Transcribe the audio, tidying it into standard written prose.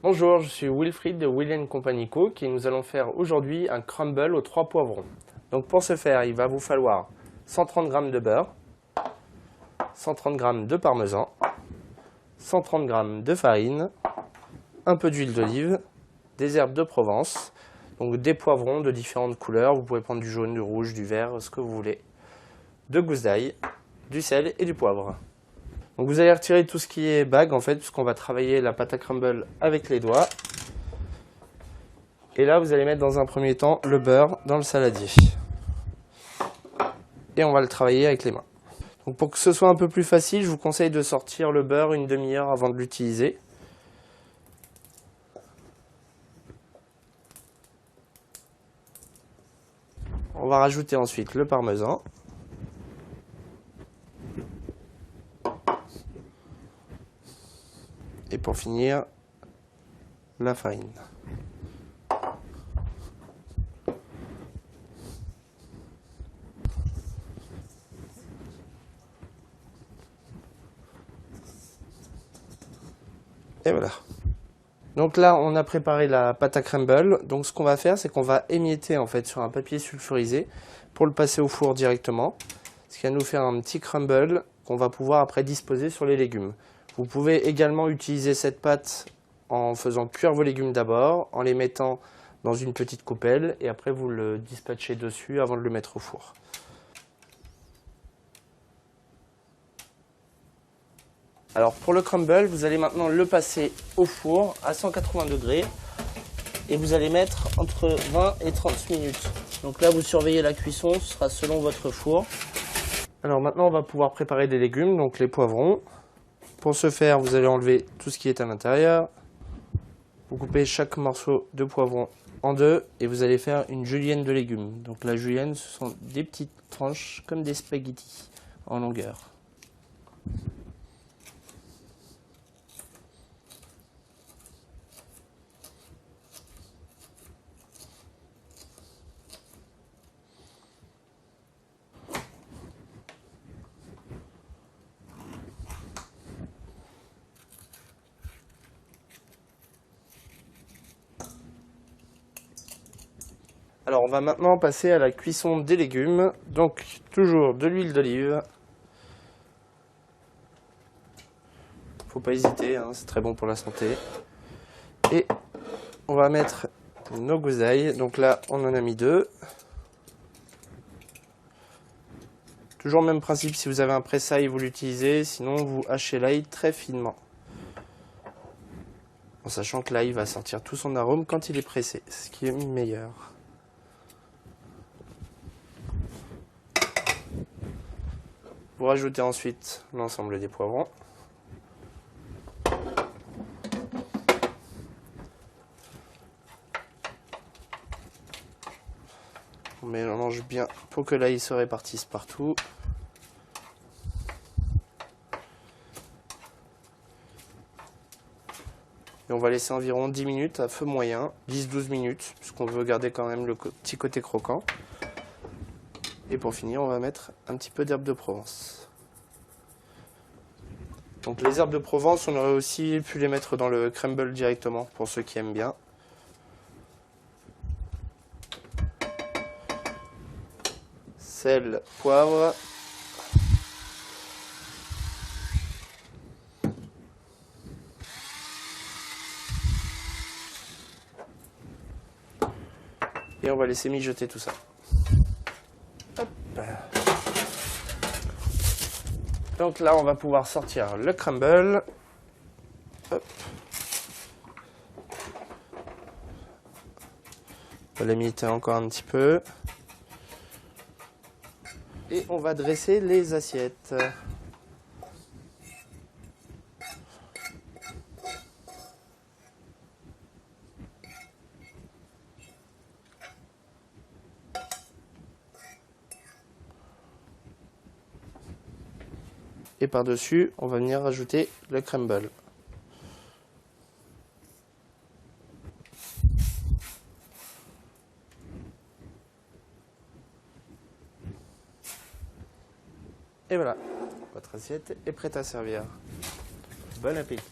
Bonjour, je suis Wilfried de Will & Company Cook et nous allons faire aujourd'hui un crumble aux 3 poivrons. Donc pour ce faire, il va vous falloir 130 g de beurre, 130 g de parmesan, 130 g de farine, un peu d'huile d'olive, des herbes de Provence, donc des poivrons de différentes couleurs, vous pouvez prendre du jaune, du rouge, du vert, ce que vous voulez, de gousses d'ail, du sel et du poivre. Donc vous allez retirer tout ce qui est bague en fait, puisqu'on va travailler la pâte à crumble avec les doigts. Et là vous allez mettre dans un premier temps le beurre dans le saladier. Et on va le travailler avec les mains. Donc pour que ce soit un peu plus facile, je vous conseille de sortir le beurre une demi-heure avant de l'utiliser. On va rajouter ensuite le parmesan. Et pour finir, la farine. Et voilà. Donc là, on a préparé la pâte à crumble. Donc ce qu'on va faire, c'est qu'on va émietter en fait sur un papier sulfurisé pour le passer au four directement. Ce qui va nous faire un petit crumble qu'on va pouvoir après disposer sur les légumes. Vous pouvez également utiliser cette pâte en faisant cuire vos légumes d'abord, en les mettant dans une petite coupelle et après vous le dispatchez dessus avant de le mettre au four. Alors pour le crumble, vous allez maintenant le passer au four à 180 degrés et vous allez mettre entre 20 et 30 minutes. Donc là vous surveillez la cuisson, ce sera selon votre four. Alors maintenant on va pouvoir préparer des légumes, donc les poivrons. Pour ce faire, vous allez enlever tout ce qui est à l'intérieur. Vous coupez chaque morceau de poivron en deux et vous allez faire une julienne de légumes. Donc la julienne, ce sont des petites tranches comme des spaghettis en longueur. Alors on va maintenant passer à la cuisson des légumes, donc toujours de l'huile d'olive. Faut pas hésiter, hein, c'est très bon pour la santé. Et on va mettre nos gousses d'ail, donc là on en a mis 2. Toujours le même principe, si vous avez un presse-ail vous l'utilisez, sinon vous hachez l'ail très finement. En sachant que l'ail va sortir tout son arôme quand il est pressé, ce qui est meilleur. Vous rajoutez ensuite l'ensemble des poivrons. On mélange bien pour que l'ail se répartisse partout. Et on va laisser environ 10 minutes à feu moyen, 10-12 minutes, puisqu'on veut garder quand même le petit côté croquant. Et pour finir, on va mettre un petit peu d'herbes de Provence. Donc les herbes de Provence, on aurait aussi pu les mettre dans le crumble directement, pour ceux qui aiment bien. Sel, poivre. Et on va laisser mijoter tout ça. Hop. Donc là, on va pouvoir sortir le crumble. Hop. On va l'émietter encore un petit peu. Et on va dresser les assiettes. Et par-dessus, on va venir rajouter le crumble. Et voilà, votre assiette est prête à servir. Bon appétit!